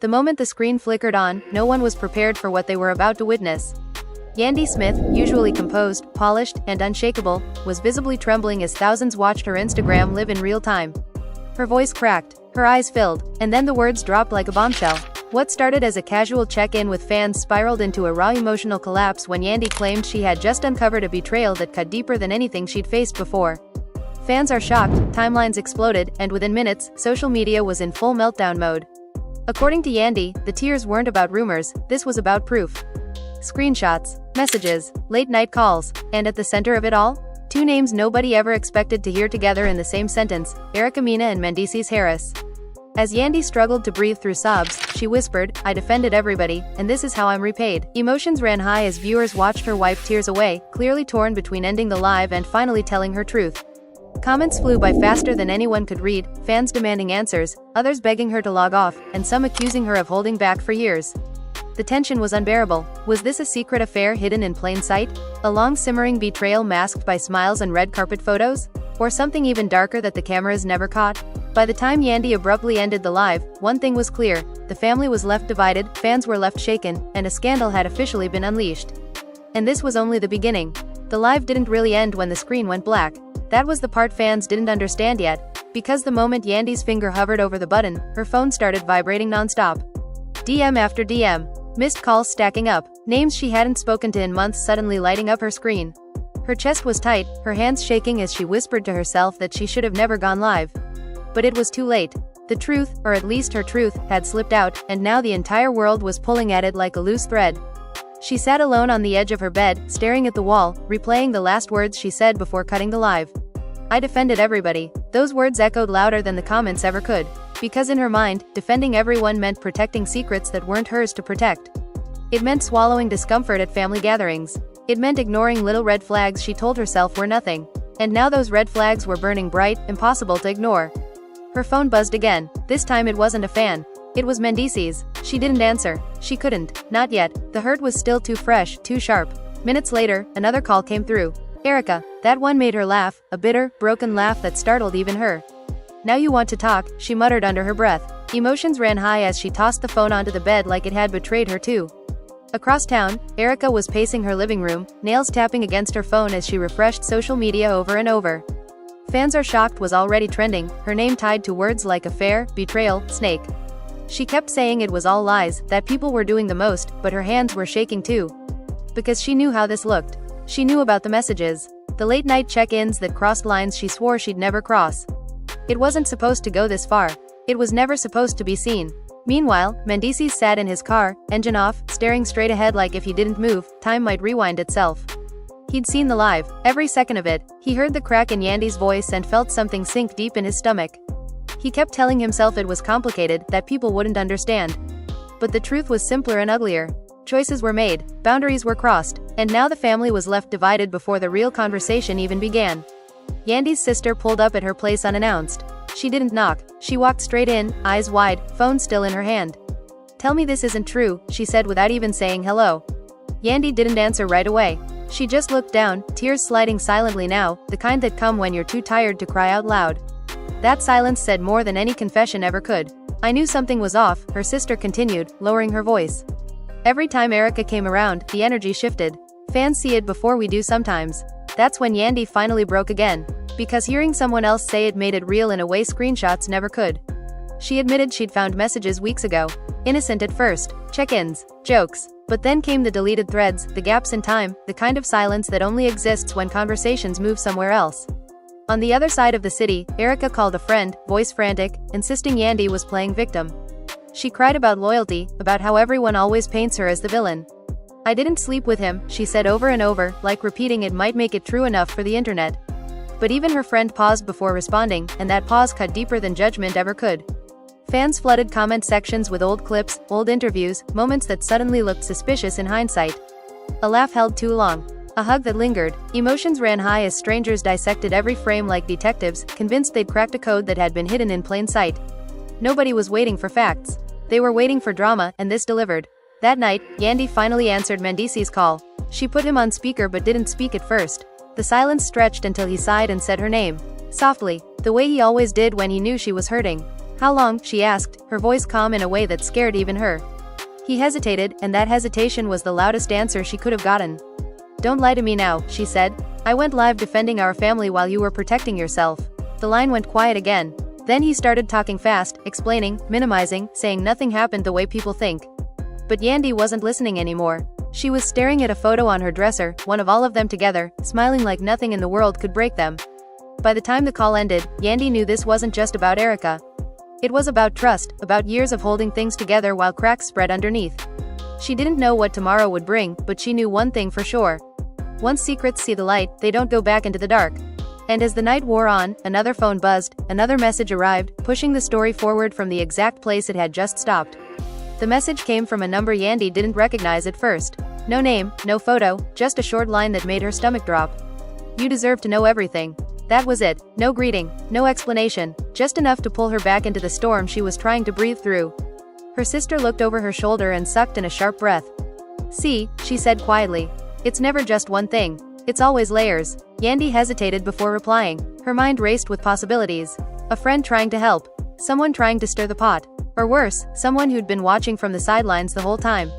The moment the screen flickered on, no one was prepared for what they were about to witness. Yandy Smith, usually composed, polished, and unshakable, was visibly trembling as thousands watched her Instagram live in real time. Her voice cracked, her eyes filled, and then the words dropped like a bombshell. What started as a casual check-in with fans spiraled into a raw emotional collapse when Yandy claimed she had just uncovered a betrayal that cut deeper than anything she'd faced before. Fans are shocked, timelines exploded, and within minutes, social media was in full meltdown mode. According to Yandy, the tears weren't about rumors, this was about proof. Screenshots, messages, late-night calls, and at the center of it all? Two names nobody ever expected to hear together in the same sentence, Erica Mena and Mendeces Harris. As Yandy struggled to breathe through sobs, she whispered, "I defended everybody, and this is how I'm repaid." Emotions ran high as viewers watched her wipe tears away, clearly torn between ending the live and finally telling her truth. Comments flew by faster than anyone could read, fans demanding answers, others begging her to log off, and some accusing her of holding back for years. The tension was unbearable. Was this a secret affair hidden in plain sight? A long simmering betrayal masked by smiles and red carpet photos? Or something even darker that the cameras never caught? By the time Yandy abruptly ended the live, one thing was clear: the family was left divided, fans were left shaken, and a scandal had officially been unleashed. And this was only the beginning. The live didn't really end when the screen went black. That was the part fans didn't understand yet, because the moment Yandy's finger hovered over the button, her phone started vibrating non-stop. DM after DM. Missed calls stacking up, names she hadn't spoken to in months suddenly lighting up her screen. Her chest was tight, her hands shaking as she whispered to herself that she should have never gone live. But it was too late. The truth, or at least her truth, had slipped out, and now the entire world was pulling at it like a loose thread. She sat alone on the edge of her bed, staring at the wall, replaying the last words she said before cutting the live. "I defended everybody." Those words echoed louder than the comments ever could. Because in her mind, defending everyone meant protecting secrets that weren't hers to protect. It meant swallowing discomfort at family gatherings. It meant ignoring little red flags she told herself were nothing. And now those red flags were burning bright, impossible to ignore. Her phone buzzed again. This time it wasn't a fan. It was Mendeces. She didn't answer. She couldn't. Not yet. The hurt was still too fresh, too sharp. Minutes later, another call came through. Erica. That one made her laugh, a bitter, broken laugh that startled even her. "Now you want to talk," she muttered under her breath. Emotions ran high as she tossed the phone onto the bed like it had betrayed her too. Across town, Erica was pacing her living room, nails tapping against her phone as she refreshed social media over and over. "Fans are shocked" was already trending, her name tied to words like affair, betrayal, snake. She kept saying it was all lies, that people were doing the most, but her hands were shaking too. Because she knew how this looked. She knew about the messages. The late-night check-ins that crossed lines she swore she'd never cross. It wasn't supposed to go this far. It was never supposed to be seen. Meanwhile, Mendeces sat in his car, engine off, staring straight ahead like if he didn't move, time might rewind itself. He'd seen the live, every second of it. He heard the crack in Yandy's voice and felt something sink deep in his stomach. He kept telling himself it was complicated, that people wouldn't understand. But the truth was simpler and uglier. Choices were made, boundaries were crossed, and now the family was left divided before the real conversation even began. Yandy's sister pulled up at her place unannounced. She didn't knock. She walked straight in, eyes wide, phone still in her hand. "Tell me this isn't true," she said without even saying hello. Yandy didn't answer right away. She just looked down, tears sliding silently now, the kind that come when you're too tired to cry out loud. That silence said more than any confession ever could. "I knew something was off," her sister continued, lowering her voice. "Every time Erica came around, the energy shifted. Fans see it before we do sometimes." That's when Yandy finally broke again. Because hearing someone else say it made it real in a way screenshots never could. She admitted she'd found messages weeks ago. Innocent at first. Check-ins. Jokes. But then came the deleted threads, the gaps in time, the kind of silence that only exists when conversations move somewhere else. On the other side of the city, Erica called a friend, voice frantic, insisting Yandy was playing victim. She cried about loyalty, about how everyone always paints her as the villain. "I didn't sleep with him," she said over and over, like repeating it might make it true enough for the internet. But even her friend paused before responding, and that pause cut deeper than judgment ever could. Fans flooded comment sections with old clips, old interviews, moments that suddenly looked suspicious in hindsight. A laugh held too long. A hug that lingered. Emotions ran high as strangers dissected every frame like detectives, convinced they'd cracked a code that had been hidden in plain sight. Nobody was waiting for facts. They were waiting for drama, and this delivered. That night, Yandy finally answered Mendeces' call. She put him on speaker but didn't speak at first. The silence stretched until he sighed and said her name. Softly, the way he always did when he knew she was hurting. How long, she asked, her voice calm in a way that scared even her. He hesitated, and that hesitation was the loudest answer she could have gotten. Don't lie to me now, she said. I went live defending our family while you were protecting yourself. The line went quiet again. Then he started talking fast, explaining, minimizing, saying nothing happened the way people think. But Yandy wasn't listening anymore. She was staring at a photo on her dresser, one of all of them together, smiling like nothing in the world could break them. By the time the call ended, Yandy knew this wasn't just about Erica. It was about trust, about years of holding things together while cracks spread underneath. She didn't know what tomorrow would bring, but she knew one thing for sure. Once secrets see the light, they don't go back into the dark. And as the night wore on, another phone buzzed, another message arrived, pushing the story forward from the exact place it had just stopped. The message came from a number Yandy didn't recognize at first. No name, no photo, just a short line that made her stomach drop. You deserve to know everything. That was it. No greeting, no explanation, just enough to pull her back into the storm she was trying to breathe through. Her sister looked over her shoulder and sucked in a sharp breath. See, she said quietly. It's never just one thing. It's always layers. Yandy hesitated before replying. Her mind raced with possibilities. A friend trying to help. Someone trying to stir the pot. Or worse, someone who'd been watching from the sidelines the whole time.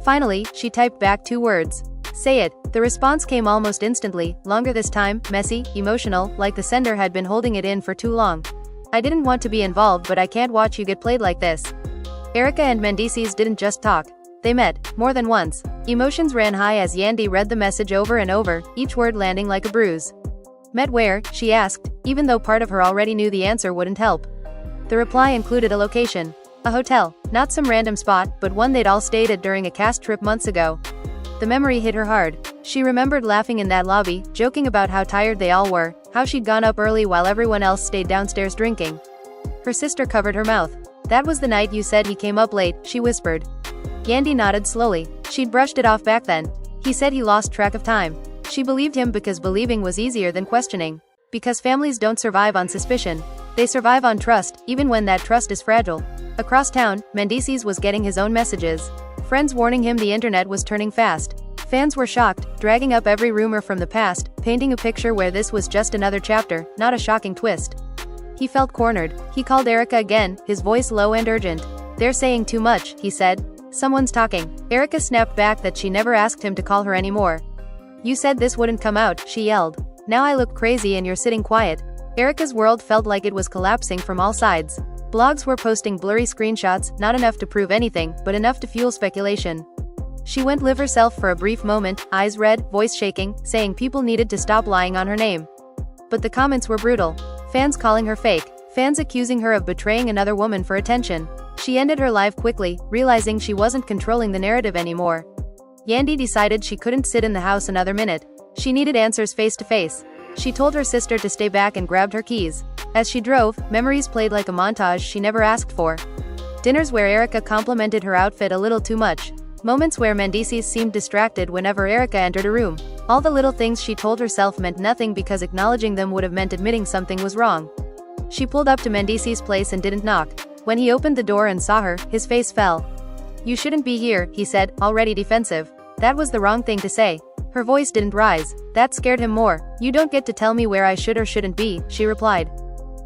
Finally, she typed back 2 words. Say it. The response came almost instantly, longer this time, messy, emotional, like the sender had been holding it in for too long. I didn't want to be involved, but I can't watch you get played like this. Erica and Mendeces didn't just talk. They met, more than once. Emotions ran high as Yandy read the message over and over, each word landing like a bruise. Met where? She asked, even though part of her already knew the answer wouldn't help. The reply included a location. A hotel, not some random spot, but one they'd all stayed at during a cast trip months ago. The memory hit her hard. She remembered laughing in that lobby, joking about how tired they all were, how she'd gone up early while everyone else stayed downstairs drinking. Her sister covered her mouth. That was the night you said he came up late, she whispered. Yandy nodded slowly. She'd brushed it off back then. He said he lost track of time. She believed him because believing was easier than questioning. Because families don't survive on suspicion. They survive on trust, even when that trust is fragile. Across town, Mendeces was getting his own messages. Friends warning him the internet was turning fast. Fans were shocked, dragging up every rumor from the past, painting a picture where this was just another chapter, not a shocking twist. He felt cornered. He called Erica again, his voice low and urgent. They're saying too much, he said. Someone's talking. Erica snapped back that she never asked him to call her anymore. You said this wouldn't come out, she yelled. Now I look crazy and you're sitting quiet. Erica's world felt like it was collapsing from all sides. Blogs were posting blurry screenshots, not enough to prove anything, but enough to fuel speculation. She went live herself for a brief moment, eyes red, voice shaking, saying people needed to stop lying on her name. But the comments were brutal. Fans calling her fake. Fans accusing her of betraying another woman for attention. She ended her live quickly, realizing she wasn't controlling the narrative anymore. Yandy decided she couldn't sit in the house another minute. She needed answers face to face. She told her sister to stay back and grabbed her keys. As she drove, memories played like a montage she never asked for. Dinners where Erica complimented her outfit a little too much. Moments where Mendeces seemed distracted whenever Erica entered a room. All the little things she told herself meant nothing because acknowledging them would have meant admitting something was wrong. She pulled up to Mendeces' place and didn't knock. When he opened the door and saw her, his face fell. You shouldn't be here, he said, already defensive. That was the wrong thing to say. Her voice didn't rise. That scared him more. You don't get to tell me where I should or shouldn't be, she replied.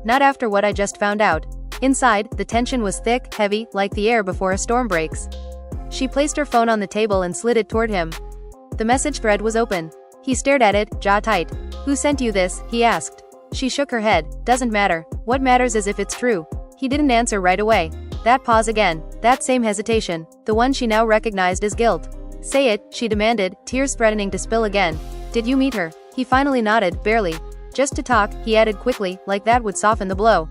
Not after what I just found out. Inside, the tension was thick, heavy, like the air before a storm breaks. She placed her phone on the table and slid it toward him. The message thread was open. He stared at it, jaw tight. Who sent you this? He asked. She shook her head. Doesn't matter. What matters is if it's true. He didn't answer right away. That pause again. That same hesitation. The one she now recognized as guilt. Say it, she demanded, tears threatening to spill again. Did you meet her? He finally nodded, barely. Just to talk, he added quickly, like that would soften the blow.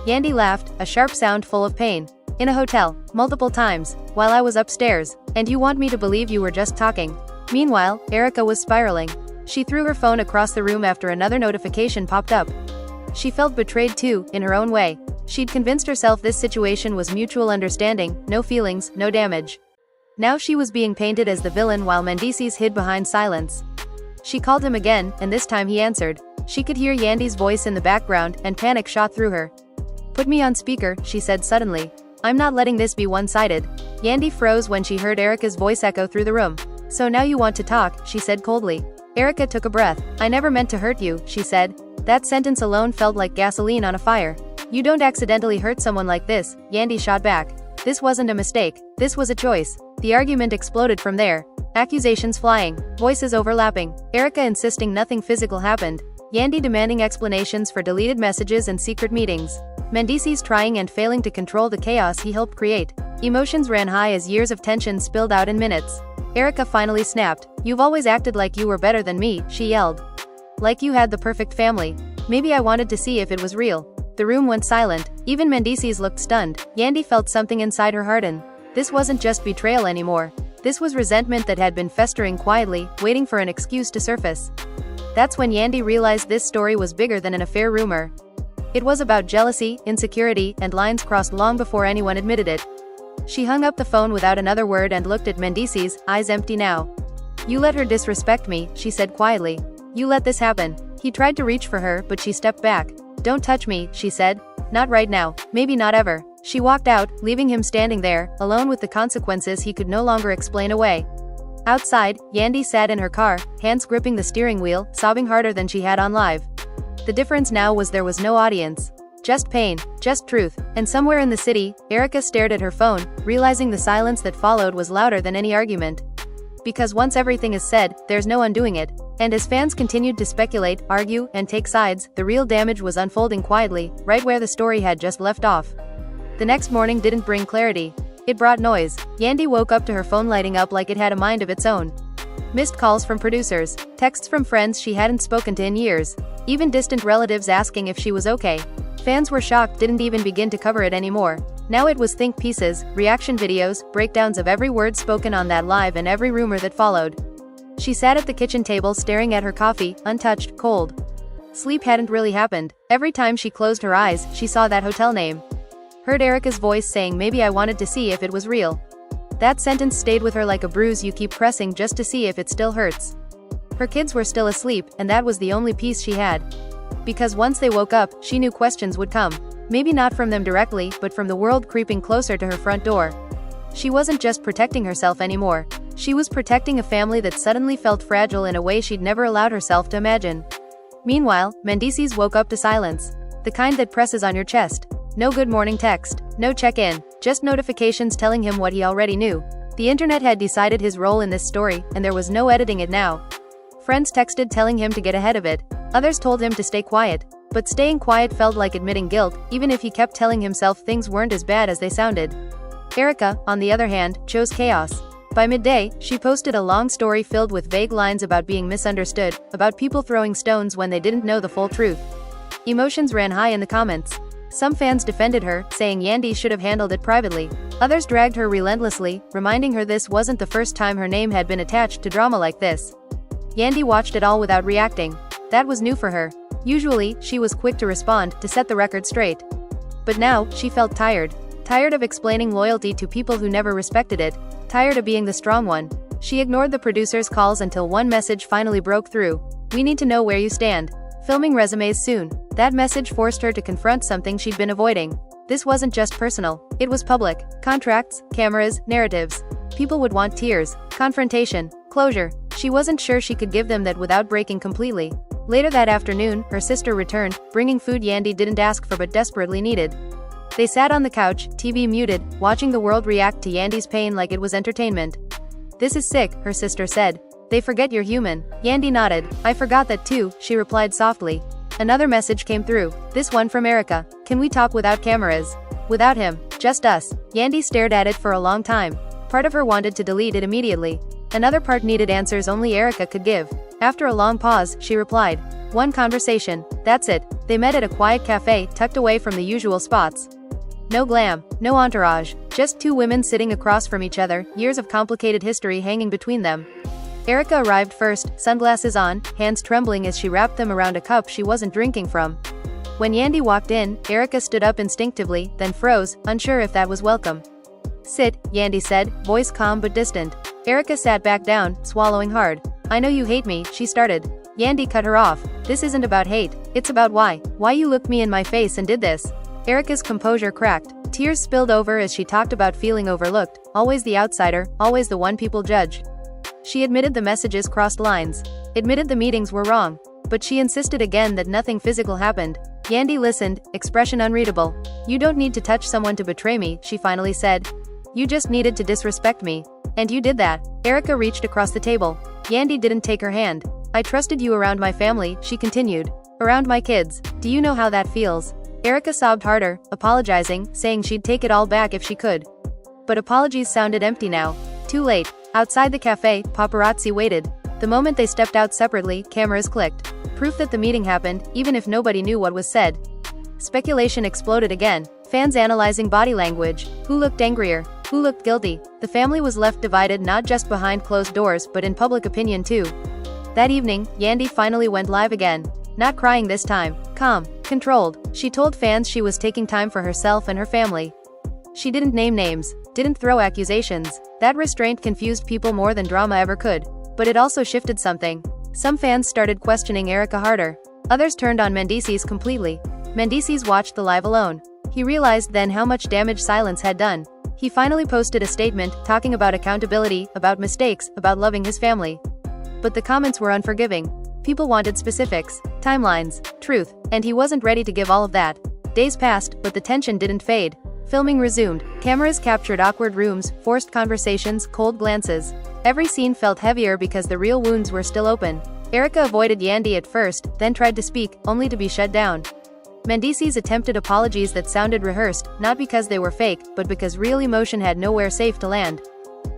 Yandy laughed, a sharp sound full of pain. In a hotel, multiple times, while I was upstairs, and you want me to believe you were just talking. Meanwhile, Erica was spiraling. She threw her phone across the room after another notification popped up. She felt betrayed too, in her own way. She'd convinced herself this situation was mutual understanding, no feelings, no damage. Now she was being painted as the villain while Mendeces hid behind silence. She called him again, and this time he answered. She could hear Yandy's voice in the background, and panic shot through her. Put me on speaker, she said suddenly. I'm not letting this be one-sided. Yandy froze when she heard Erica's voice echo through the room. So now you want to talk, she said coldly. Erica took a breath. I never meant to hurt you, she said. That sentence alone felt like gasoline on a fire. You don't accidentally hurt someone like this, Yandy shot back. This wasn't a mistake. This was a choice. The argument exploded from there. Accusations flying, voices overlapping, Erica insisting nothing physical happened, Yandy demanding explanations for deleted messages and secret meetings. Mendeces trying and failing to control the chaos he helped create. Emotions ran high as years of tension spilled out in minutes. Erica finally snapped. You've always acted like you were better than me, she yelled. Like you had the perfect family. Maybe I wanted to see if it was real. The room went silent. Even Mendeces looked stunned. Yandy felt something inside her harden. This wasn't just betrayal anymore. This was resentment that had been festering quietly, waiting for an excuse to surface. That's when Yandy realized this story was bigger than an affair rumor. It was about jealousy, insecurity, and lines crossed long before anyone admitted it. She hung up the phone without another word and looked at Mendeces, eyes empty now. You let her disrespect me, she said quietly. You let this happen. He tried to reach for her, but she stepped back. Don't touch me, she said. Not right now, maybe not ever. She walked out, leaving him standing there, alone with the consequences he could no longer explain away. Outside, Yandy sat in her car, hands gripping the steering wheel, sobbing harder than she had on live. The difference now was there was no audience. Just pain, just truth, and somewhere in the city, Erica stared at her phone, realizing the silence that followed was louder than any argument. Because once everything is said, there's no undoing it. And as fans continued to speculate, argue, and take sides, the real damage was unfolding quietly, right where the story had just left off. The next morning didn't bring clarity. It brought noise. Yandy woke up to her phone lighting up like it had a mind of its own. Missed calls from producers, texts from friends she hadn't spoken to in years, even distant relatives asking if she was okay. Fans were shocked, didn't even begin to cover it anymore. Now it was think pieces, reaction videos, breakdowns of every word spoken on that live and every rumor that followed. She sat at the kitchen table staring at her coffee, untouched, cold. Sleep hadn't really happened. Every time she closed her eyes, she saw that hotel name. Heard Erica's voice saying maybe I wanted to see if it was real. That sentence stayed with her like a bruise you keep pressing just to see if it still hurts. Her kids were still asleep, and that was the only peace she had. Because once they woke up, she knew questions would come. Maybe not from them directly, but from the world creeping closer to her front door. She wasn't just protecting herself anymore. She was protecting a family that suddenly felt fragile in a way she'd never allowed herself to imagine. Meanwhile, Mendeces woke up to silence. The kind that presses on your chest. No good morning text, no check-in, just notifications telling him what he already knew. The internet had decided his role in this story, and there was no editing it now. Friends texted telling him to get ahead of it. Others told him to stay quiet. But staying quiet felt like admitting guilt, even if he kept telling himself things weren't as bad as they sounded. Erica, on the other hand, chose chaos. By midday, she posted a long story filled with vague lines about being misunderstood, about people throwing stones when they didn't know the full truth. Emotions ran high in the comments. Some fans defended her, saying Yandy should have handled it privately. Others dragged her relentlessly, reminding her this wasn't the first time her name had been attached to drama like this. Yandy watched it all without reacting. That was new for her. Usually, she was quick to respond, to set the record straight. But now, she felt tired. Tired of explaining loyalty to people who never respected it. Tired of being the strong one. She ignored the producer's calls until one message finally broke through. We need to know where you stand. Filming resumes soon. That message forced her to confront something she'd been avoiding. This wasn't just personal. It was public. Contracts, cameras, narratives. People would want tears, confrontation, closure. She wasn't sure she could give them that without breaking completely. Later that afternoon, her sister returned, bringing food Yandy didn't ask for but desperately needed. They sat on the couch, TV muted, watching the world react to Yandy's pain like it was entertainment. This is sick, her sister said. They forget you're human. Yandy nodded. I forgot that too, she replied softly. Another message came through, this one from Erica. Can we talk without cameras? Without him. Just us. Yandy stared at it for a long time. Part of her wanted to delete it immediately. Another part needed answers only Erica could give. After a long pause, she replied. One conversation. That's it. They met at a quiet cafe, tucked away from the usual spots. No glam, no entourage, just two women sitting across from each other, years of complicated history hanging between them. Erica arrived first, sunglasses on, hands trembling as she wrapped them around a cup she wasn't drinking from. When Yandy walked in, Erica stood up instinctively, then froze, unsure if that was welcome. Sit, Yandy said, voice calm but distant. Erica sat back down, swallowing hard. I know you hate me, she started. Yandy cut her off. This isn't about hate, it's about why. Why you looked me in my face and did this. Erica's composure cracked. Tears spilled over as she talked about feeling overlooked, always the outsider, always the one people judged. She admitted the messages crossed lines. Admitted the meetings were wrong. But she insisted again that nothing physical happened. Yandy listened, expression unreadable. "You don't need to touch someone to betray me," she finally said. "You just needed to disrespect me. And you did that." Erica reached across the table. Yandy didn't take her hand. "I trusted you around my family," she continued. "Around my kids. Do you know how that feels?" Erica sobbed harder, apologizing, saying she'd take it all back if she could. But apologies sounded empty now. Too late. Outside the cafe, paparazzi waited. The moment they stepped out separately, cameras clicked. Proof that the meeting happened, even if nobody knew what was said. Speculation exploded again. Fans analyzing body language. Who looked angrier? Who looked guilty? The family was left divided not just behind closed doors but in public opinion too. That evening, Yandy finally went live again. Not crying this time. Calm. Controlled. She told fans she was taking time for herself and her family. She didn't name names. Didn't throw accusations. That restraint confused people more than drama ever could. But it also shifted something. Some fans started questioning Erica harder. Others turned on Mendeces completely. Mendeces watched the live alone. He realized then how much damage silence had done. He finally posted a statement, talking about accountability, about mistakes, about loving his family. But the comments were unforgiving. People wanted specifics, timelines, truth, and he wasn't ready to give all of that. Days passed, but the tension didn't fade. Filming resumed. Cameras captured awkward rooms, forced conversations, cold glances. Every scene felt heavier because the real wounds were still open. Erica avoided Yandy at first, then tried to speak, only to be shut down. Mendeces attempted apologies that sounded rehearsed, not because they were fake, but because real emotion had nowhere safe to land.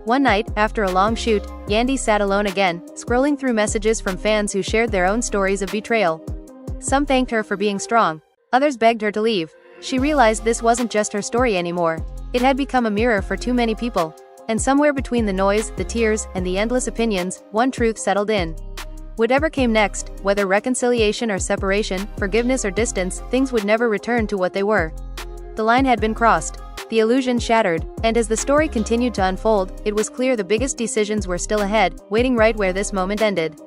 One night, after a long shoot, Yandy sat alone again, scrolling through messages from fans who shared their own stories of betrayal. Some thanked her for being strong. Others begged her to leave. She realized this wasn't just her story anymore. It had become a mirror for too many people. And somewhere between the noise, the tears, and the endless opinions, one truth settled in. Whatever came next, whether reconciliation or separation, forgiveness or distance, things would never return to what they were. The line had been crossed. The illusion shattered, and as the story continued to unfold, it was clear the biggest decisions were still ahead, waiting right where this moment ended.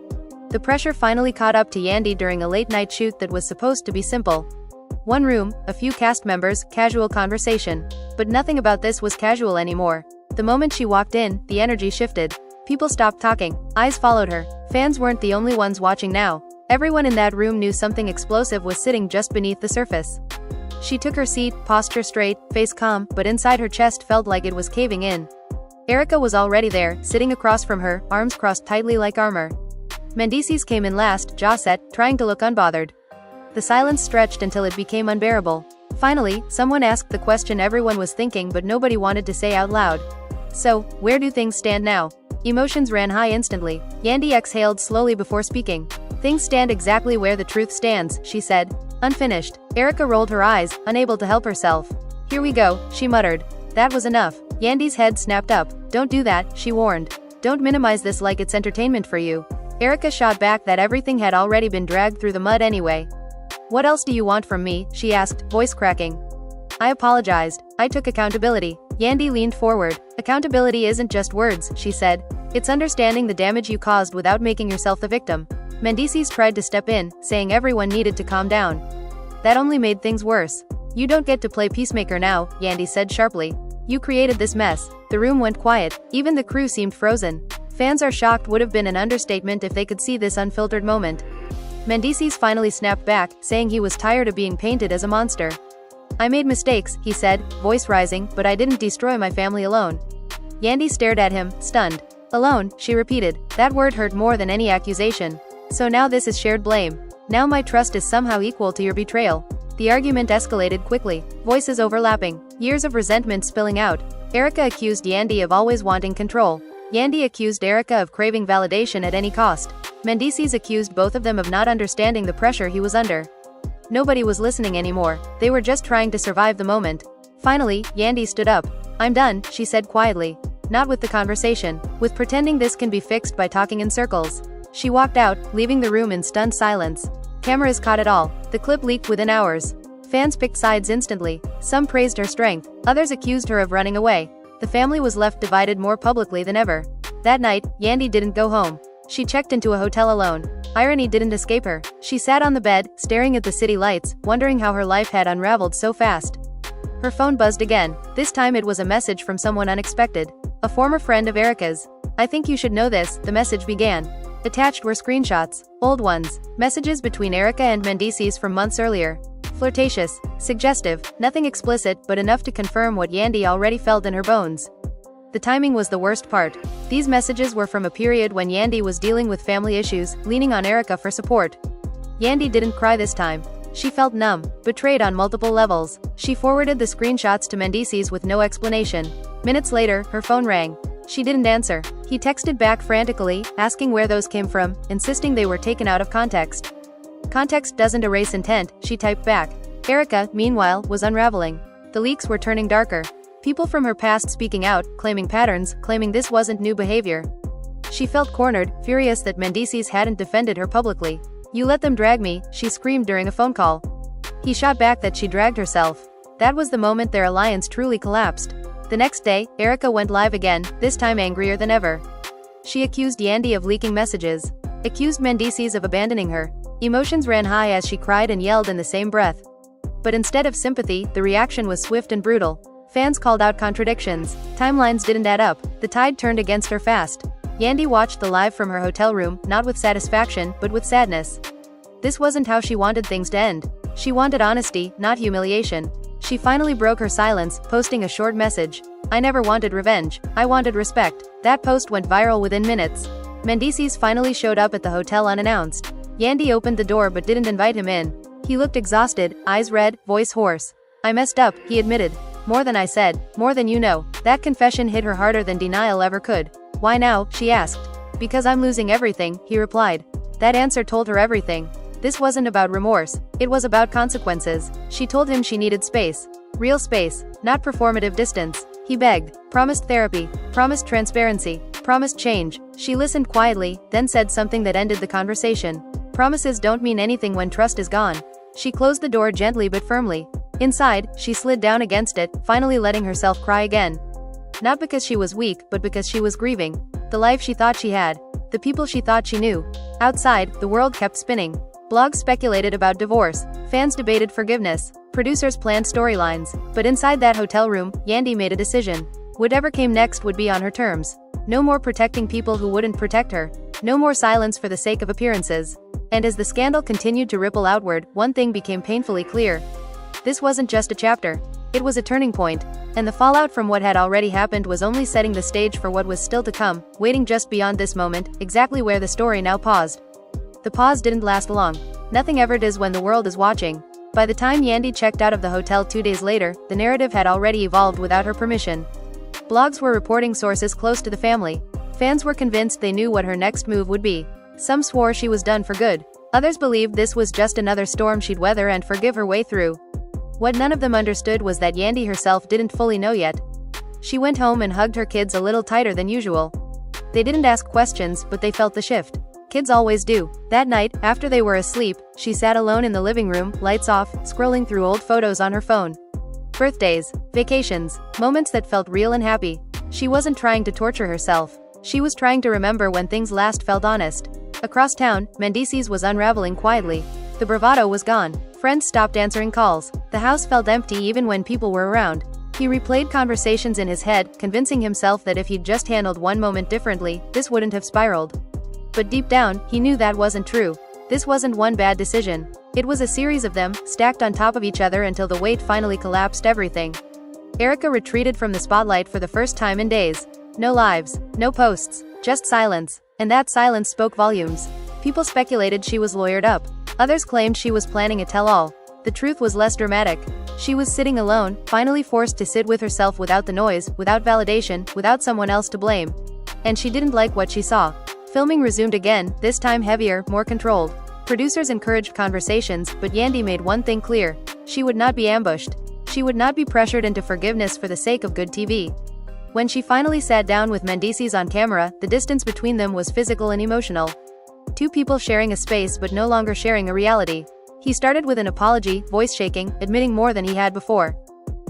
The pressure finally caught up to Yandy during a late-night shoot that was supposed to be simple. One room, a few cast members, casual conversation. But nothing about this was casual anymore. The moment she walked in, the energy shifted. People stopped talking. Eyes followed her. Fans weren't the only ones watching now. Everyone in that room knew something explosive was sitting just beneath the surface. She took her seat, posture straight, face calm, but inside her chest felt like it was caving in. Erica was already there, sitting across from her, arms crossed tightly like armor. Mendeces came in last, jaw set, trying to look unbothered. The silence stretched until it became unbearable. Finally, someone asked the question everyone was thinking but nobody wanted to say out loud. "So, where do things stand now?" Emotions ran high instantly. Yandy exhaled slowly before speaking. "Things stand exactly where the truth stands," she said. Unfinished. Erica rolled her eyes, unable to help herself. "Here we go," she muttered. That was enough. Yandy's head snapped up. "Don't do that," she warned. "Don't minimize this like it's entertainment for you." Erica shot back that everything had already been dragged through the mud anyway. "What else do you want from me?" she asked, voice cracking. "I apologized. I took accountability." Yandy leaned forward. "Accountability isn't just words," she said. "It's understanding the damage you caused without making yourself the victim." Mendeces tried to step in, saying everyone needed to calm down. That only made things worse. "You don't get to play peacemaker now," Yandy said sharply. "You created this mess." The room went quiet. Even the crew seemed frozen. Fans are shocked would have been an understatement if they could see this unfiltered moment. Mendeces finally snapped back, saying he was tired of being painted as a monster. "I made mistakes," he said, voice rising, "but I didn't destroy my family alone." Yandy stared at him, stunned. "Alone," she repeated. That word hurt more than any accusation. "So now this is shared blame. Now my trust is somehow equal to your betrayal." The argument escalated quickly, voices overlapping, years of resentment spilling out. Erica accused Yandy of always wanting control. Yandy accused Erica of craving validation at any cost. Mendeces accused both of them of not understanding the pressure he was under. Nobody was listening anymore. They were just trying to survive the moment. Finally, Yandy stood up. "I'm done," she said quietly. "Not with the conversation. With pretending this can be fixed by talking in circles." She walked out, leaving the room in stunned silence. Cameras caught it all. The clip leaked within hours. Fans picked sides instantly. Some praised her strength. Others accused her of running away. The family was left divided more publicly than ever. That night, Yandy didn't go home. She checked into a hotel alone. Irony didn't escape her. She sat on the bed, staring at the city lights, wondering how her life had unraveled so fast. Her phone buzzed again. This time it was a message from someone unexpected. A former friend of Erica's. "I think you should know this," the message began. Attached were screenshots. Old ones. Messages between Erica and Mendeces from months earlier. Flirtatious, suggestive, nothing explicit but enough to confirm what Yandy already felt in her bones. The timing was the worst part. These messages were from a period when Yandy was dealing with family issues, leaning on Erica for support. Yandy didn't cry this time. She felt numb, betrayed on multiple levels. She forwarded the screenshots to Mendeces with no explanation. Minutes later, her phone rang. She didn't answer. He texted back frantically, asking where those came from, insisting they were taken out of context. Context doesn't erase intent, she typed back. Erica, meanwhile, was unraveling. The leaks were turning darker. People from her past speaking out, claiming patterns, claiming this wasn't new behavior. She felt cornered, furious that Mendeces hadn't defended her publicly. "You let them drag me," she screamed during a phone call. He shot back that she dragged herself. That was the moment their alliance truly collapsed. The next day, Erica went live again, this time angrier than ever. She accused Yandy of leaking messages. Accused Mendeces of abandoning her. Emotions ran high as she cried and yelled in the same breath. But instead of sympathy, the reaction was swift and brutal. Fans called out contradictions. Timelines didn't add up. The tide turned against her fast. Yandy watched the live from her hotel room, not with satisfaction, but with sadness. This wasn't how she wanted things to end. She wanted honesty, not humiliation. She finally broke her silence, posting a short message. "I never wanted revenge. I wanted respect." That post went viral within minutes. Mendeces finally showed up at the hotel unannounced. Yandy opened the door but didn't invite him in. He looked exhausted, eyes red, voice hoarse. "I messed up," he admitted. "More than I said, more than you know." That confession hit her harder than denial ever could. "Why now?" she asked. "Because I'm losing everything," he replied. That answer told her everything. This wasn't about remorse. It was about consequences. She told him she needed space. Real space, not performative distance. He begged, promised therapy, promised transparency, promised change. She listened quietly, then said something that ended the conversation. Promises don't mean anything when trust is gone. She closed the door gently but firmly. Inside, she slid down against it, finally letting herself cry again. Not because she was weak, but because she was grieving. The life she thought she had. The people she thought she knew. Outside, the world kept spinning. Blogs speculated about divorce. Fans debated forgiveness. Producers planned storylines. But inside that hotel room, Yandy made a decision. Whatever came next would be on her terms. No more protecting people who wouldn't protect her. No more silence for the sake of appearances. And as the scandal continued to ripple outward, one thing became painfully clear. This wasn't just a chapter. It was a turning point. And the fallout from what had already happened was only setting the stage for what was still to come, waiting just beyond this moment, exactly where the story now paused. The pause didn't last long. Nothing ever does when the world is watching. By the time Yandy checked out of the hotel 2 days later, the narrative had already evolved without her permission. Blogs were reporting sources close to the family. Fans were convinced they knew what her next move would be. Some swore she was done for good. Others believed this was just another storm she'd weather and forgive her way through. What none of them understood was that Yandy herself didn't fully know yet. She went home and hugged her kids a little tighter than usual. They didn't ask questions, but they felt the shift. Kids always do. That night, after they were asleep, she sat alone in the living room, lights off, scrolling through old photos on her phone. Birthdays, vacations, moments that felt real and happy. She wasn't trying to torture herself. She was trying to remember when things last felt honest. Across town, Mendeces was unraveling quietly. The bravado was gone. Friends stopped answering calls. The house felt empty even when people were around. He replayed conversations in his head, convincing himself that if he'd just handled one moment differently, this wouldn't have spiraled. But deep down, he knew that wasn't true. This wasn't one bad decision. It was a series of them, stacked on top of each other until the weight finally collapsed everything. Erica retreated from the spotlight for the first time in days. No lives, no posts, just silence. And that silence spoke volumes. People speculated she was lawyered up. Others claimed she was planning a tell-all. The truth was less dramatic. She was sitting alone, finally forced to sit with herself without the noise, without validation, without someone else to blame. And she didn't like what she saw. Filming resumed again, this time heavier, more controlled. Producers encouraged conversations, but Yandy made one thing clear. She would not be ambushed. She would not be pressured into forgiveness for the sake of good TV. When she finally sat down with Mendeces on camera, the distance between them was physical and emotional. Two people sharing a space but no longer sharing a reality. He started with an apology, voice shaking, admitting more than he had before.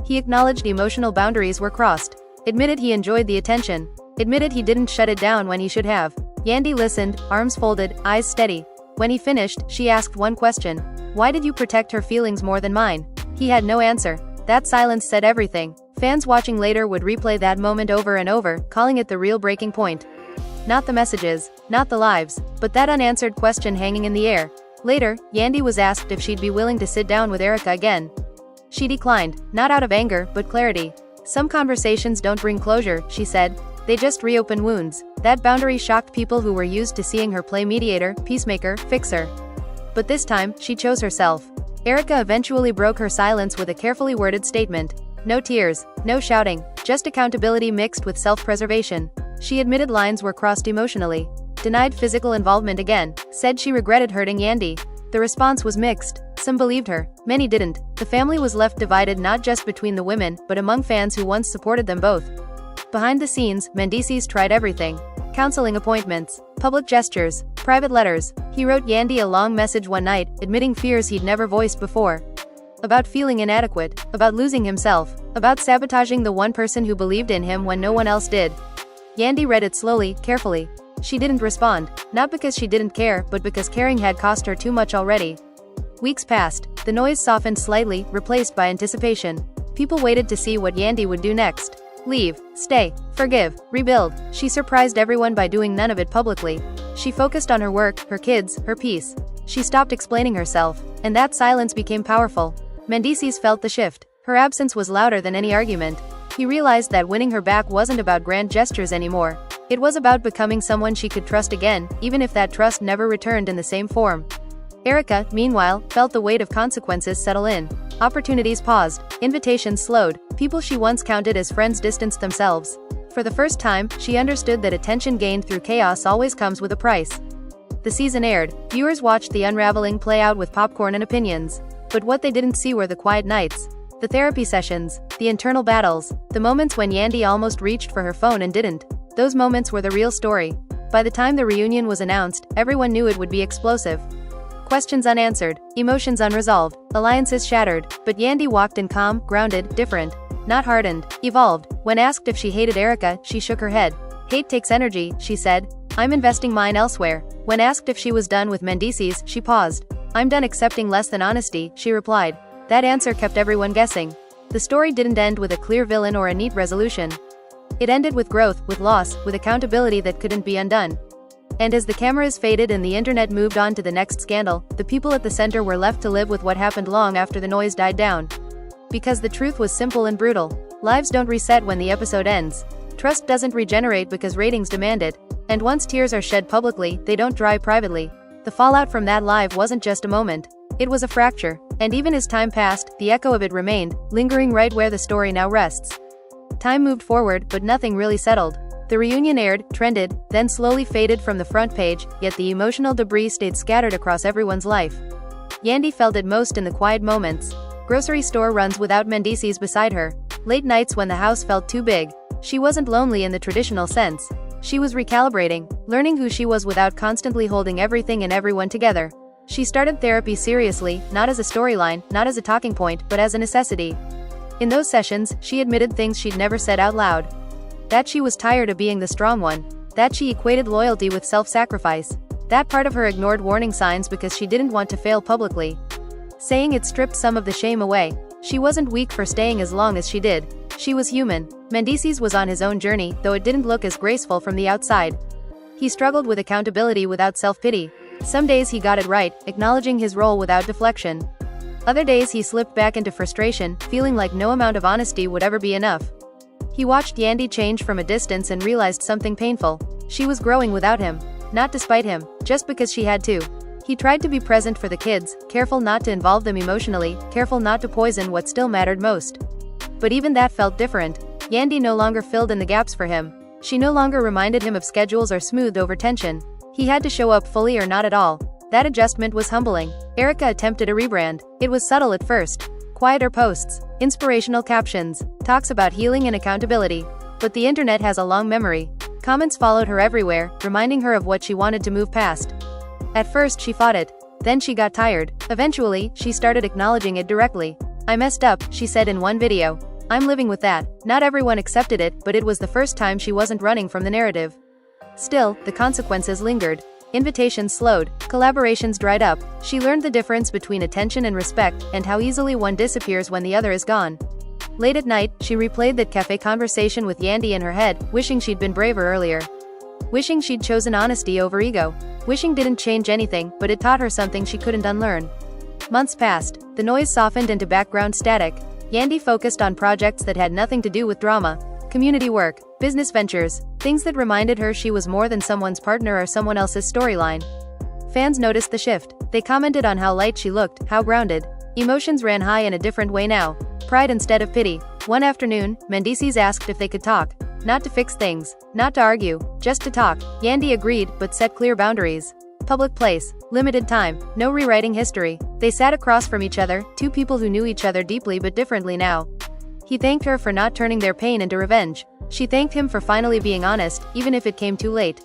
He acknowledged emotional boundaries were crossed. Admitted he enjoyed the attention. Admitted he didn't shut it down when he should have. Yandy listened, arms folded, eyes steady. When he finished, she asked one question. Why did you protect her feelings more than mine? He had no answer. That silence said everything. Fans watching later would replay that moment over and over, calling it the real breaking point. Not the messages, not the lives, but that unanswered question hanging in the air. Later, Yandy was asked if she'd be willing to sit down with Erica again. She declined, not out of anger, but clarity. Some conversations don't bring closure, she said. They just reopen wounds. That boundary shocked people who were used to seeing her play mediator, peacemaker, fixer. But this time, she chose herself. Erica eventually broke her silence with a carefully worded statement. No tears, no shouting, just accountability mixed with self-preservation. She admitted lines were crossed emotionally, denied physical involvement again, said she regretted hurting Yandy. The response was mixed. Some believed her, many didn't. The family was left divided not just between the women, but among fans who once supported them both. Behind the scenes, Mendeces tried everything. Counseling appointments, public gestures, private letters. He wrote Yandy a long message one night, admitting fears he'd never voiced before. About feeling inadequate, about losing himself, about sabotaging the one person who believed in him when no one else did. Yandy read it slowly, carefully. She didn't respond, not because she didn't care, but because caring had cost her too much already. Weeks passed, the noise softened slightly, replaced by anticipation. People waited to see what Yandy would do next. Leave, stay, forgive, rebuild. She surprised everyone by doing none of it publicly. She focused on her work, her kids, her peace. She stopped explaining herself, and that silence became powerful. Mendeces felt the shift. Her absence was louder than any argument. He realized that winning her back wasn't about grand gestures anymore. It was about becoming someone she could trust again, even if that trust never returned in the same form. Erica, meanwhile, felt the weight of consequences settle in. Opportunities paused, invitations slowed, people she once counted as friends distanced themselves. For the first time, she understood that attention gained through chaos always comes with a price. The season aired, viewers watched the unraveling play out with popcorn and opinions. But what they didn't see were the quiet nights, the therapy sessions, the internal battles, the moments when Yandy almost reached for her phone and didn't. Those moments were the real story. By the time the reunion was announced, everyone knew it would be explosive. Questions unanswered, emotions unresolved, alliances shattered, but Yandy walked in calm, grounded, different. Not hardened, evolved. When asked if she hated Erica, she shook her head. Hate takes energy, she said. I'm investing mine elsewhere. When asked if she was done with Mendeces, she paused. I'm done accepting less than honesty, she replied. That answer kept everyone guessing. The story didn't end with a clear villain or a neat resolution. It ended with growth, with loss, with accountability that couldn't be undone. And as the cameras faded and the internet moved on to the next scandal, the people at the center were left to live with what happened long after the noise died down. Because the truth was simple and brutal. Lives don't reset when the episode ends. Trust doesn't regenerate because ratings demand it. And once tears are shed publicly, they don't dry privately. The fallout from that live wasn't just a moment. It was a fracture. And even as time passed, the echo of it remained, lingering right where the story now rests. Time moved forward, but nothing really settled. The reunion aired, trended, then slowly faded from the front page, yet the emotional debris stayed scattered across everyone's life. Yandy felt it most in the quiet moments. Grocery store runs without Mendeces beside her. Late nights when the house felt too big. She wasn't lonely in the traditional sense. She was recalibrating, learning who she was without constantly holding everything and everyone together. She started therapy seriously, not as a storyline, not as a talking point, but as a necessity. In those sessions, she admitted things she'd never said out loud. That she was tired of being the strong one. That she equated loyalty with self-sacrifice. That part of her ignored warning signs because she didn't want to fail publicly. Saying it stripped some of the shame away. She wasn't weak for staying as long as she did. She was human. Mendeces was on his own journey, though it didn't look as graceful from the outside. He struggled with accountability without self-pity. Some days he got it right, acknowledging his role without deflection. Other days he slipped back into frustration, feeling like no amount of honesty would ever be enough. He watched Yandy change from a distance and realized something painful. She was growing without him. Not despite him, just because she had to. He tried to be present for the kids, careful not to involve them emotionally, careful not to poison what still mattered most. But even that felt different. Yandy no longer filled in the gaps for him. She no longer reminded him of schedules or smoothed over tension. He had to show up fully or not at all. That adjustment was humbling. Erica attempted a rebrand. It was subtle at first. Quieter posts, inspirational captions, talks about healing and accountability. But the internet has a long memory. Comments followed her everywhere, reminding her of what she wanted to move past. At first she fought it. Then she got tired. Eventually, she started acknowledging it directly. I messed up, she said in one video. I'm living with that. Not everyone accepted it, but it was the first time she wasn't running from the narrative. Still, the consequences lingered. Invitations slowed, collaborations dried up. She learned the difference between attention and respect, and how easily one disappears when the other is gone. Late at night, she replayed that cafe conversation with Yandy in her head, wishing she'd been braver earlier. wishing she'd chosen honesty over ego. Wishing didn't change anything, but it taught her something she couldn't unlearn. Months passed. The noise softened into background static. Yandy focused on projects that had nothing to do with drama. Community work, business ventures, things that reminded her she was more than someone's partner or someone else's storyline. Fans noticed the shift. They commented on how light she looked, how grounded. Emotions ran high in a different way now. Pride instead of pity. One afternoon, Mendeces asked if they could talk. Not to fix things, not to argue, just to talk. Yandy agreed, but set clear boundaries. Public place, limited time, no rewriting history. They sat across from each other, two people who knew each other deeply but differently now. He thanked her for not turning their pain into revenge. She thanked him for finally being honest, even if it came too late.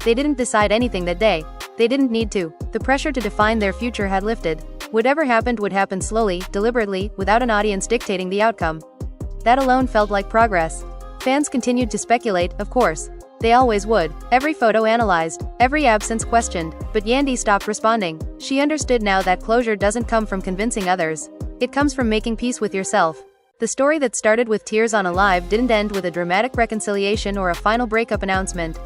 They didn't decide anything that day. They didn't need to. The pressure to define their future had lifted. Whatever happened would happen slowly, deliberately, without an audience dictating the outcome. That alone felt like progress. Fans continued to speculate, of course. They always would. Every photo analyzed, every absence questioned, but Yandy stopped responding. She understood now that closure doesn't come from convincing others. It comes from making peace with yourself. The story that started with tears on a live didn't end with a dramatic reconciliation or a final breakup announcement.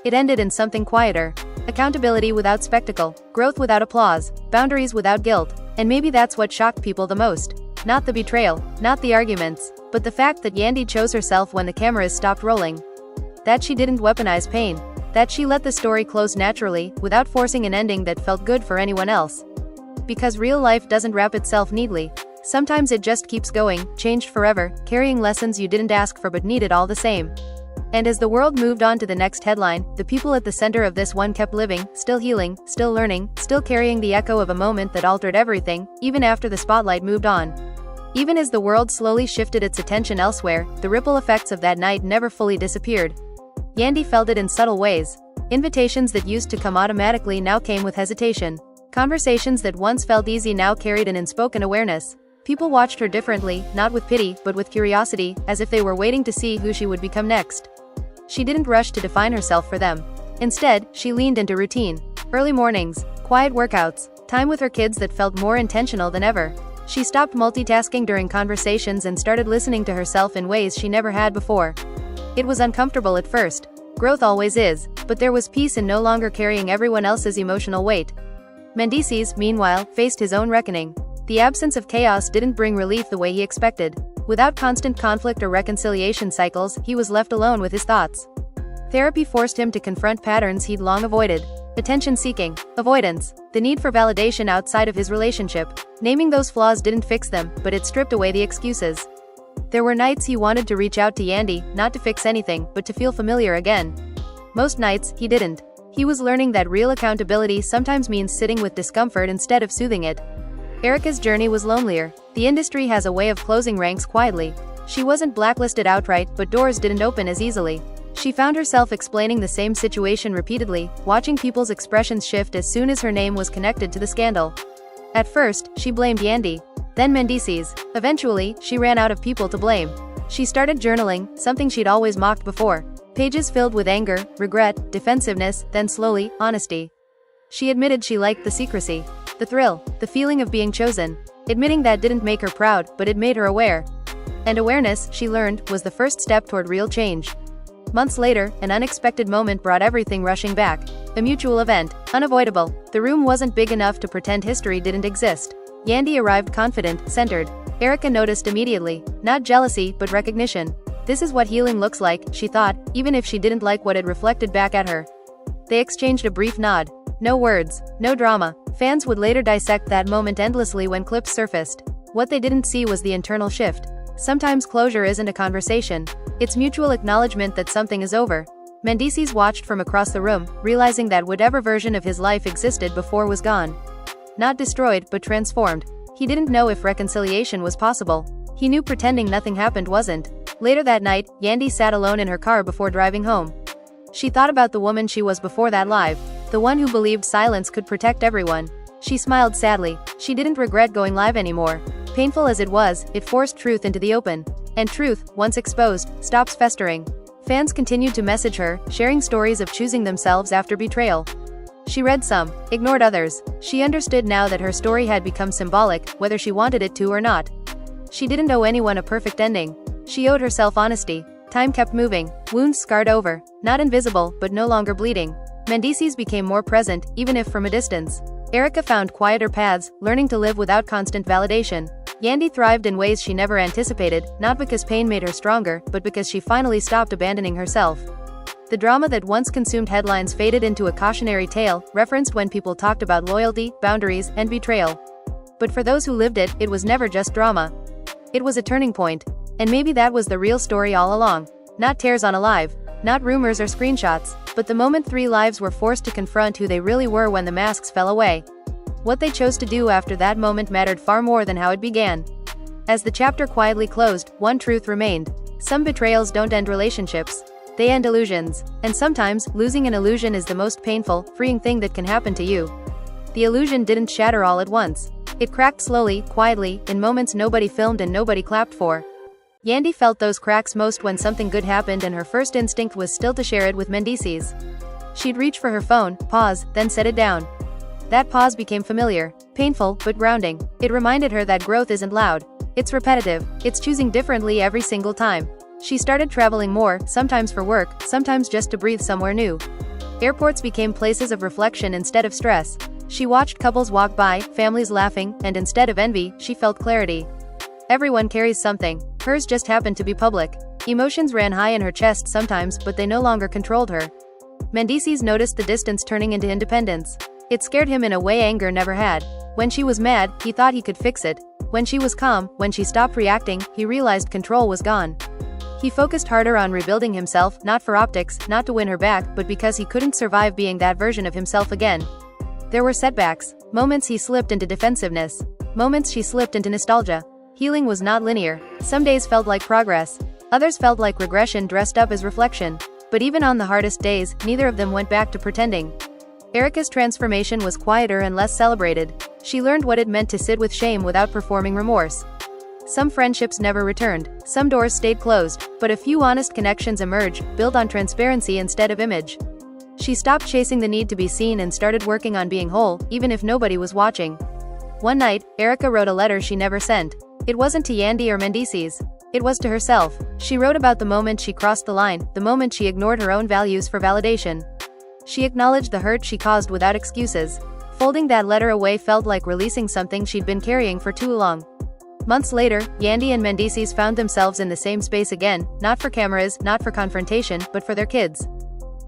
It ended in something quieter. Accountability without spectacle, growth without applause, boundaries without guilt. And maybe that's what shocked people the most. Not the betrayal, not the arguments, but the fact that Yandy chose herself when the cameras stopped rolling. That she didn't weaponize pain. That she let the story close naturally, without forcing an ending that felt good for anyone else. Because real life doesn't wrap itself neatly. Sometimes it just keeps going, changed forever, carrying lessons you didn't ask for but needed all the same. And as the world moved on to the next headline, the people at the center of this one kept living, still healing, still learning, still carrying the echo of a moment that altered everything, even after the spotlight moved on. Even as the world slowly shifted its attention elsewhere, the ripple effects of that night never fully disappeared. Yandy felt it in subtle ways. Invitations that used to come automatically now came with hesitation. Conversations that once felt easy now carried an unspoken awareness. People watched her differently, not with pity, but with curiosity, as if they were waiting to see who she would become next. She didn't rush to define herself for them. Instead, she leaned into routine. Early mornings, quiet workouts, time with her kids that felt more intentional than ever. She stopped multitasking during conversations and started listening to herself in ways she never had before. It was uncomfortable at first. Growth always is, but there was peace in no longer carrying everyone else's emotional weight. Mendeces, meanwhile, faced his own reckoning. The absence of chaos didn't bring relief the way he expected. Without constant conflict or reconciliation cycles, he was left alone with his thoughts. Therapy forced him to confront patterns he'd long avoided. Attention-seeking, avoidance, the need for validation outside of his relationship. Naming those flaws didn't fix them, but it stripped away the excuses. There were nights he wanted to reach out to Yandy, not to fix anything, but to feel familiar again. Most nights, he didn't. He was learning that real accountability sometimes means sitting with discomfort instead of soothing it. Erica's journey was lonelier. The industry has a way of closing ranks quietly. She wasn't blacklisted outright, but doors didn't open as easily. She found herself explaining the same situation repeatedly, watching people's expressions shift as soon as her name was connected to the scandal. At first, she blamed Yandy, then Mendeces. Eventually, she ran out of people to blame. She started journaling, something she'd always mocked before. Pages filled with anger, regret, defensiveness, then slowly, honesty. She admitted she liked the secrecy. The thrill, the feeling of being chosen. Admitting that didn't make her proud, but it made her aware. And awareness, she learned, was the first step toward real change. Months later, an unexpected moment brought everything rushing back. A mutual event, unavoidable. The room wasn't big enough to pretend history didn't exist. Yandy arrived confident, centered. Erica noticed immediately. Not jealousy, but recognition. This is what healing looks like, she thought, even if she didn't like what it reflected back at her. They exchanged a brief nod. No words, no drama. Fans would later dissect that moment endlessly when clips surfaced. What they didn't see was the internal shift. Sometimes closure isn't a conversation. It's mutual acknowledgement that something is over. Mendeces watched from across the room, realizing that whatever version of his life existed before was gone. Not destroyed, but transformed. He didn't know if reconciliation was possible. He knew pretending nothing happened wasn't. Later that night, Yandy sat alone in her car before driving home. She thought about the woman she was before that live. The one who believed silence could protect everyone. She smiled sadly. She didn't regret going live anymore. Painful as it was, it forced truth into the open. And truth, once exposed, stops festering. Fans continued to message her, sharing stories of choosing themselves after betrayal. She read some, ignored others. She understood now that her story had become symbolic, whether she wanted it to or not. She didn't owe anyone a perfect ending. She owed herself honesty. Time kept moving, wounds scarred over, not invisible, but no longer bleeding. Mendeces became more present, even if from a distance. Erica found quieter paths, learning to live without constant validation. Yandy thrived in ways she never anticipated, not because pain made her stronger, but because she finally stopped abandoning herself. The drama that once consumed headlines faded into a cautionary tale, referenced when people talked about loyalty, boundaries, and betrayal. But for those who lived it, it was never just drama. It was a turning point. And maybe that was the real story all along. Not tears on a live, not rumors or screenshots, but the moment 3 lives were forced to confront who they really were when the masks fell away. What they chose to do after that moment mattered far more than how it began. As the chapter quietly closed, one truth remained. Some betrayals don't end relationships. They end illusions. And sometimes, losing an illusion is the most painful, freeing thing that can happen to you. The illusion didn't shatter all at once. It cracked slowly, quietly, in moments nobody filmed and nobody clapped for. Yandy felt those cracks most when something good happened and her first instinct was still to share it with Mendeces. She'd reach for her phone, pause, then set it down. That pause became familiar, painful, but grounding. It reminded her that growth isn't loud. It's repetitive. It's choosing differently every single time. She started traveling more, sometimes for work, sometimes just to breathe somewhere new. Airports became places of reflection instead of stress. She watched couples walk by, families laughing, and instead of envy, she felt clarity. Everyone carries something. Hers just happened to be public. Emotions ran high in her chest sometimes, but they no longer controlled her. Mendeces noticed the distance turning into independence. It scared him in a way anger never had. When she was mad, he thought he could fix it. When she was calm, when she stopped reacting, he realized control was gone. He focused harder on rebuilding himself, not for optics, not to win her back, but because he couldn't survive being that version of himself again. There were setbacks, moments he slipped into defensiveness, moments she slipped into nostalgia. Healing was not linear. Some days felt like progress. Others felt like regression dressed up as reflection. But even on the hardest days, neither of them went back to pretending. Erica's transformation was quieter and less celebrated. She learned what it meant to sit with shame without performing remorse. Some friendships never returned, some doors stayed closed, but a few honest connections emerged, built on transparency instead of image. She stopped chasing the need to be seen and started working on being whole, even if nobody was watching. One night, Erica wrote a letter she never sent. It wasn't to Yandy or Mendeces. It was to herself. She wrote about the moment she crossed the line, the moment she ignored her own values for validation. She acknowledged the hurt she caused without excuses. Folding that letter away felt like releasing something she'd been carrying for too long. Months later, Yandy and Mendeces found themselves in the same space again, not for cameras, not for confrontation, but for their kids.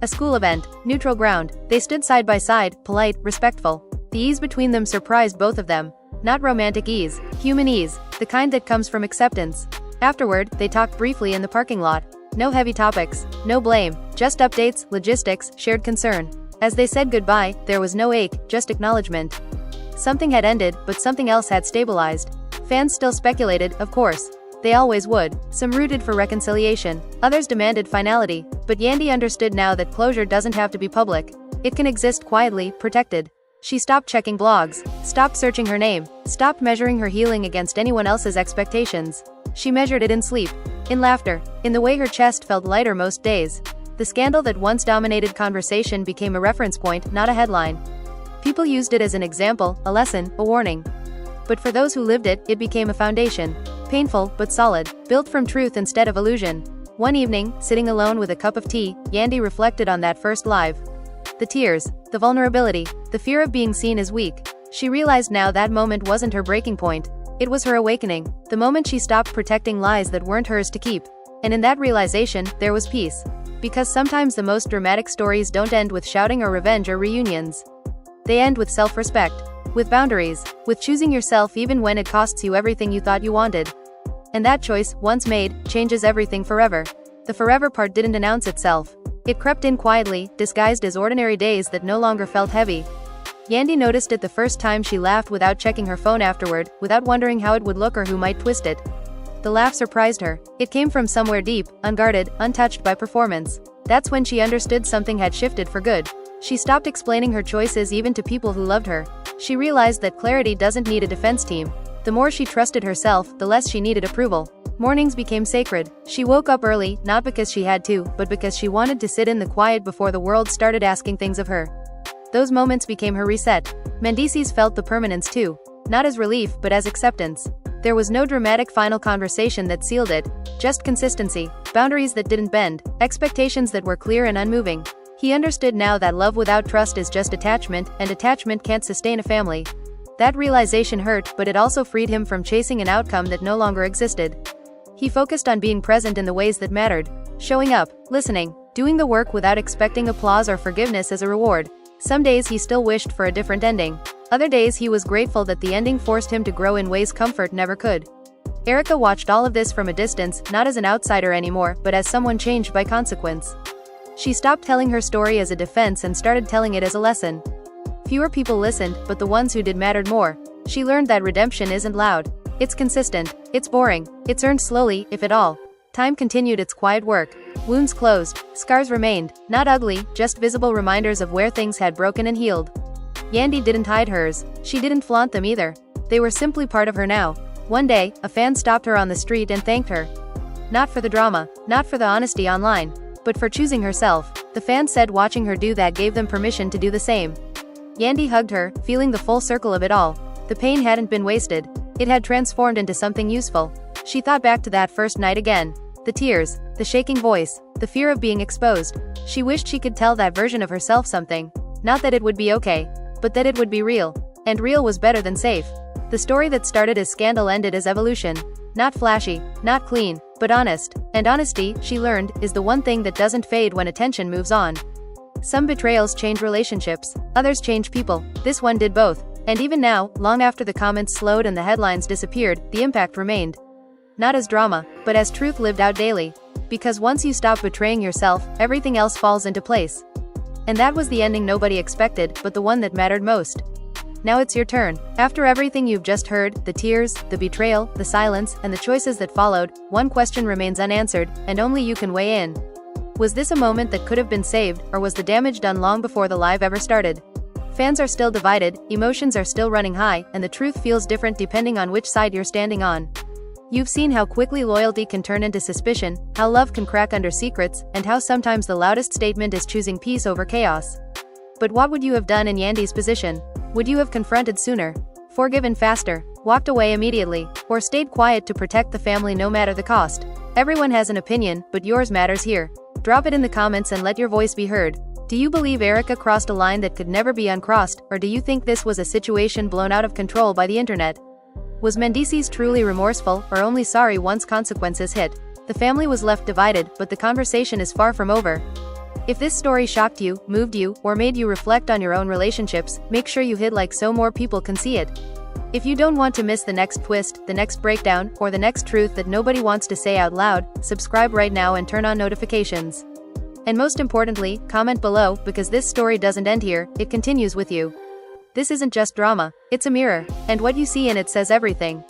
A school event, neutral ground. They stood side by side, polite, respectful. The ease between them surprised both of them. Not romantic ease, human ease, the kind that comes from acceptance. Afterward, they talked briefly in the parking lot. No heavy topics, no blame, just updates, logistics, shared concern. As they said goodbye, there was no ache, just acknowledgement. Something had ended, but something else had stabilized. Fans still speculated, of course. They always would. Some rooted for reconciliation, others demanded finality. But Yandy understood now that closure doesn't have to be public. It can exist quietly, protected. She stopped checking blogs, stopped searching her name, stopped measuring her healing against anyone else's expectations. She measured it in sleep, in laughter, in the way her chest felt lighter most days. The scandal that once dominated conversation became a reference point, not a headline. People used it as an example, a lesson, a warning. But for those who lived it, it became a foundation. Painful, but solid, built from truth instead of illusion. One evening, sitting alone with a cup of tea, Yandy reflected on that first live. The tears, the vulnerability, the fear of being seen as weak. She realized now that moment wasn't her breaking point. It was her awakening, the moment she stopped protecting lies that weren't hers to keep. And in that realization, there was peace. Because sometimes the most dramatic stories don't end with shouting or revenge or reunions. They end with self-respect. With boundaries, with choosing yourself even when it costs you everything you thought you wanted. And that choice, once made, changes everything forever. The forever part didn't announce itself. It crept in quietly, disguised as ordinary days that no longer felt heavy. Yandy noticed it the first time she laughed without checking her phone afterward, without wondering how it would look or who might twist it. The laugh surprised her. It came from somewhere deep, unguarded, untouched by performance. That's when she understood something had shifted for good. She stopped explaining her choices even to people who loved her. She realized that clarity doesn't need a defense team. The more she trusted herself, the less she needed approval. Mornings became sacred. She woke up early, not because she had to, but because she wanted to sit in the quiet before the world started asking things of her. Those moments became her reset. Mendeces felt the permanence too. Not as relief, but as acceptance. There was no dramatic final conversation that sealed it, just consistency, boundaries that didn't bend, expectations that were clear and unmoving. He understood now that love without trust is just attachment, and attachment can't sustain a family. That realization hurt, but it also freed him from chasing an outcome that no longer existed. He focused on being present in the ways that mattered, showing up, listening, doing the work without expecting applause or forgiveness as a reward. Some days he still wished for a different ending. Other days he was grateful that the ending forced him to grow in ways comfort never could. Erica watched all of this from a distance, not as an outsider anymore, but as someone changed by consequence. She stopped telling her story as a defense and started telling it as a lesson. Fewer people listened, but the ones who did mattered more. She learned that redemption isn't loud. It's consistent. It's boring. It's earned slowly, if at all. Time continued its quiet work. Wounds closed. Scars remained. Not ugly, just visible reminders of where things had broken and healed. Yandy didn't hide hers. She didn't flaunt them either. They were simply part of her now. One day, a fan stopped her on the street and thanked her. Not for the drama, not for the honesty online, but for choosing herself. The fan said watching her do that gave them permission to do the same. Yandy hugged her, feeling the full circle of it all. The pain hadn't been wasted. It had transformed into something useful. She thought back to that first night again. The tears, the shaking voice, the fear of being exposed. She wished she could tell that version of herself something. Not that it would be okay, but that it would be real. And real was better than safe. The story that started as scandal ended as evolution. Not flashy, not clean, but honest. And honesty, she learned, is the one thing that doesn't fade when attention moves on. Some betrayals change relationships, others change people. This one did both. And even now, long after the comments slowed and the headlines disappeared, the impact remained. Not as drama, but as truth lived out daily. Because once you stop betraying yourself, everything else falls into place. And that was the ending nobody expected, but the one that mattered most. Now it's your turn. After everything you've just heard, the tears, the betrayal, the silence, and the choices that followed, one question remains unanswered, and only you can weigh in. Was this a moment that could have been saved, or was the damage done long before the live ever started? Fans are still divided, emotions are still running high, and the truth feels different depending on which side you're standing on. You've seen how quickly loyalty can turn into suspicion, how love can crack under secrets, and how sometimes the loudest statement is choosing peace over chaos. But what would you have done in Yandy's position? Would you have confronted sooner, forgiven faster, walked away immediately, or stayed quiet to protect the family no matter the cost? Everyone has an opinion, but yours matters here. Drop it in the comments and let your voice be heard. Do you believe Erica crossed a line that could never be uncrossed, or do you think this was a situation blown out of control by the internet? Was Mendeces truly remorseful, or only sorry once consequences hit? The family was left divided, but the conversation is far from over. If this story shocked you, moved you, or made you reflect on your own relationships, make sure you hit like so more people can see it. If you don't want to miss the next twist, the next breakdown, or the next truth that nobody wants to say out loud, subscribe right now and turn on notifications. And most importantly, comment below, because this story doesn't end here, it continues with you. This isn't just drama, it's a mirror, and what you see in it says everything.